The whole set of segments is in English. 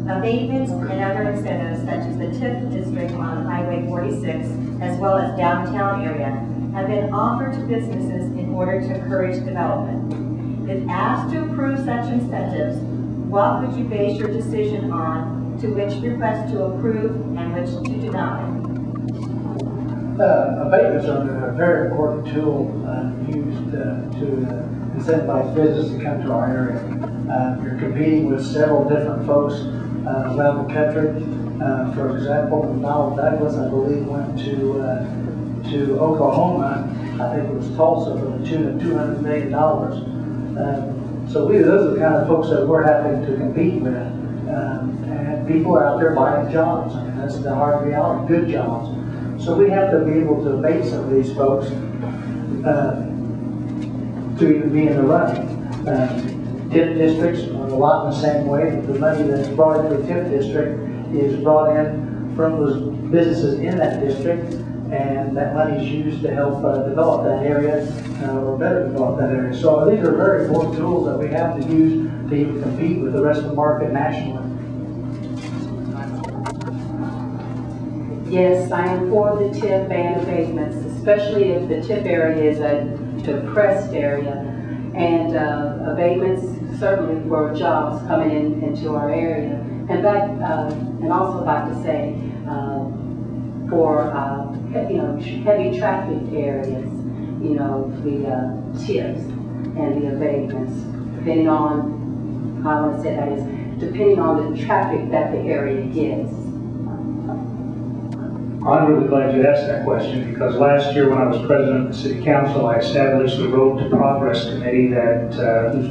Abatements and other incentives such as the TIF district on Highway 46 as well as downtown area have been offered to businesses in order to encourage development. If asked to approve such incentives, what would you base your decision on, to which request to approve and which to deny? Abatements are a very important tool used to incentivize business to come to our area. You're competing with several different folks around the country. For example, Donald Douglas, I believe, went to Oklahoma. I think it was Tulsa, for the tune of $200 million. So those are the kind of folks that we're having to compete with. And people are out there buying jobs. I mean, that's the hard reality, good jobs. So we have to be able to abate some of these folks to even be in the running. TIF districts are a lot in the same way. The money that's brought into a TIF district is brought in from those businesses in that district, and that money is used to help develop that area or better develop that area. So these are very important tools that we have to use to even compete with the rest of the market nationally. Yes, I am for the TIF and abatements, especially if the TIF area is a depressed area, and abatements certainly for jobs coming into our area. And also like to say for heavy traffic areas, the TIFs and the abatements, depending on how I want to say that is depending on the traffic that the area gets. I'm really glad you asked that question, because last year when I was president of the City Council, I established the Road to Progress Committee that whose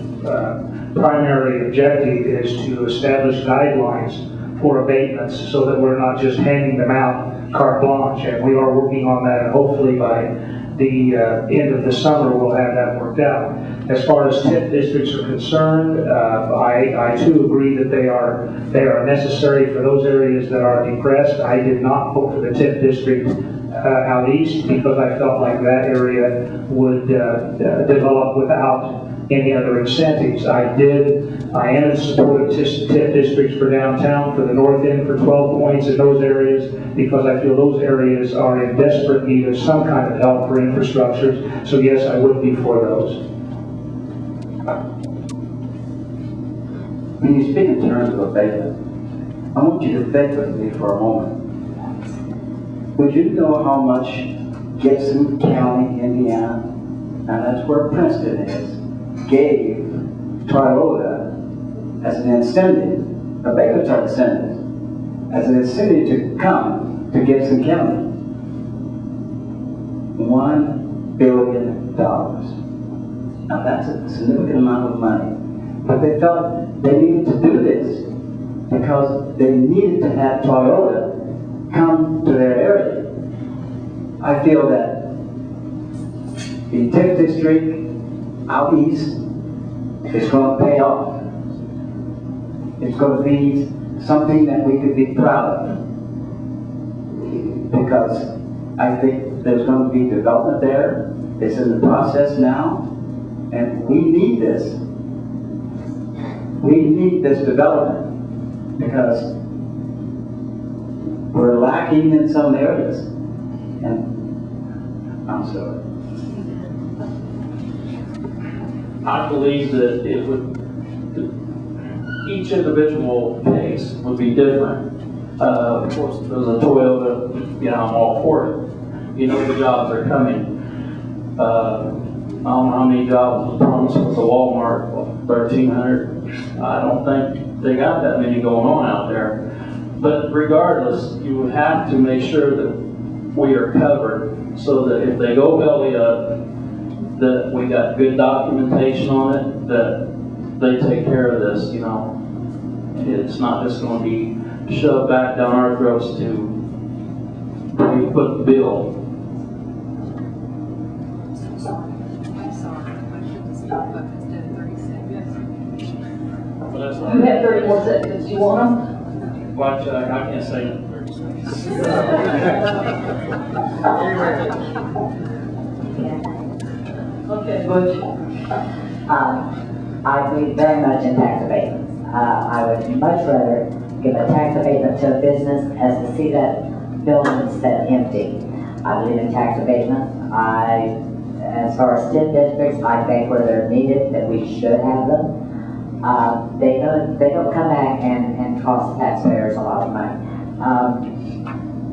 primary objective is to establish guidelines for abatements so that we're not just handing them out carte blanche, and we are working on that, and hopefully by the end of the summer we'll have that worked out. As far as TIF districts are concerned, I too agree that they are necessary for those areas that are depressed. I did not vote for the TIF district out east because I felt like that area would develop without any other incentives. I am in support of TIF districts for downtown, for the north end, for 12 points in those areas, because I feel those areas are in desperate need of some kind of help for infrastructures. So yes, I would be for those. When you speak in terms of abatement, I want you to think with me for a moment. Would you know how much Gibson County, Indiana, and that's where Princeton is, gave Toyota as an incentive, abatements are incentives, as an incentive to come to Gibson County? $1 billion. Now that's a significant amount of money. But they felt they needed to do this because they needed to have Toyota come to their area. I feel that the TIF district out east is going to pay off. It's going to be something that we could be proud of, because I think there's going to be development there. It's in the process now, and we need this. We need this development because we're lacking in some areas. And I'm sorry. I believe that it would, each individual case would be different. Of course, if there's a Toyota, I'm all for it. The jobs are coming. I don't know how many jobs was promised with the Walmart, 1,300. I don't think they got that many going on out there. But regardless, you would have to make sure that we are covered so that if they go belly up, that we got good documentation on it, that they take care of this, It's not just going to be shoved back down our throats to put the bill. You have 30 more seconds. You want them? Watch, I can't say it. Okay, Butch. I believe very much in tax abatements. I would much rather give a tax abatement to a business as to see that building set empty. I believe in tax abatement. As far as TIF districts, I think where they're needed, that we should have them. They don't come back and cost taxpayers a lot of money.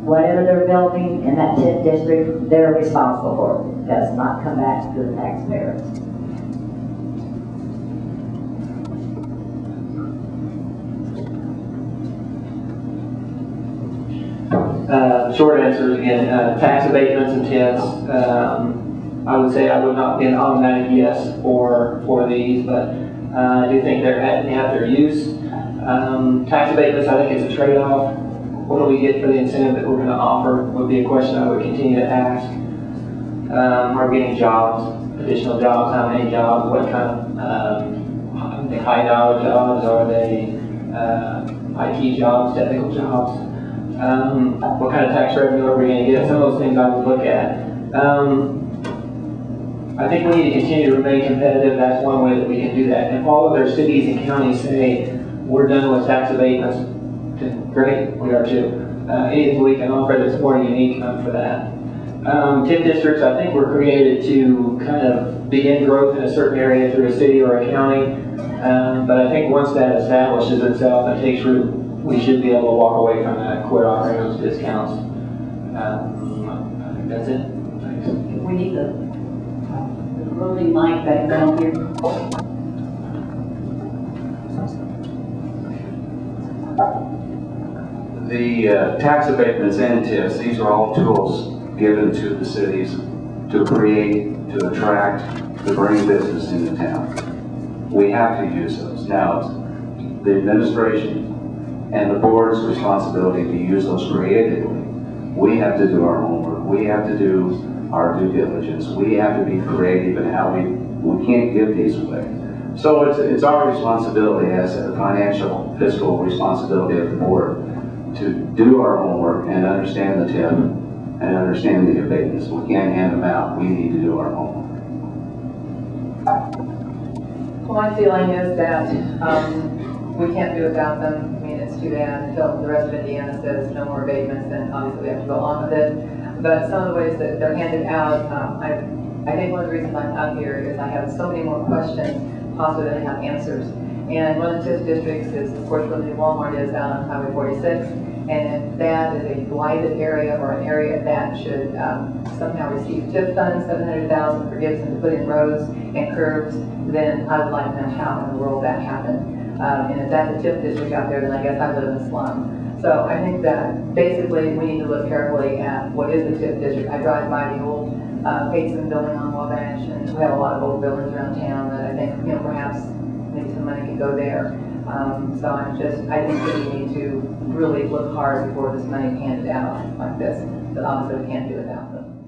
Whatever they're building in that TIF district, they're responsible for. It does not come back to the taxpayers. Short answer again, tax abatements and TIFs. I would say I would not be an automatic yes for these, but I do think they have their use. Tax abatements, I think it's a trade-off. What do we get for the incentive that we're going to offer would be a question I would continue to ask. Are we getting jobs, additional jobs, how many jobs, what kind of are they high-dollar jobs, are they IT jobs, technical jobs? What kind of tax revenue are we going to get? Some of those things I would look at. I think we need to continue to remain competitive. That's one way that we can do that. And if all other cities and counties say, we're done with tax abatements, then great, we are too. Anything we can offer that's more unique for that. TIF districts, I think, were created to kind of begin growth in a certain area through a city or a county. But I think once that establishes itself and takes root, we should be able to walk away from that, quit offering those discounts. I think that's it. Thanks. We need the roving mic back down here. The tax abatements and TIFs, these are all tools given to the cities to create, to attract, to bring business into town. We have to use those. Now, it's the administration and the board's responsibility to use those creatively. We have to do our homework. We have to do our due diligence. We have to be creative in how we can't give these away. So it's our responsibility as a financial, fiscal responsibility of the board to do our homework and understand the TIF and understand the abatements. We can't hand them out. We need to do our homework. Well, my feeling is that we can't do without them. I mean, it's too bad until the rest of Indiana says no more abatements, then obviously we have to go on with it. But some of the ways that they're handed out, I think one of the reasons I'm out here is I have so many more questions, possibly than I have answers. And one of the TIF districts is, of course, where the new Walmart is out on Highway 46. And if that is a blighted area or an area that should somehow receive TIF funds, $700,000 for Gibson to put in roads and curbs, then I would like to know how in the world that happened. And if that's a TIF district out there, then I guess I live in a slum. So I think that basically we need to look carefully at what is the TIF district. I drive by the old Pateson building on Wabash, and we have a lot of old buildings around town that I think, perhaps maybe some money can go there. So I think that we need to really look hard before this money is handed out like this, but obviously we can't do without them.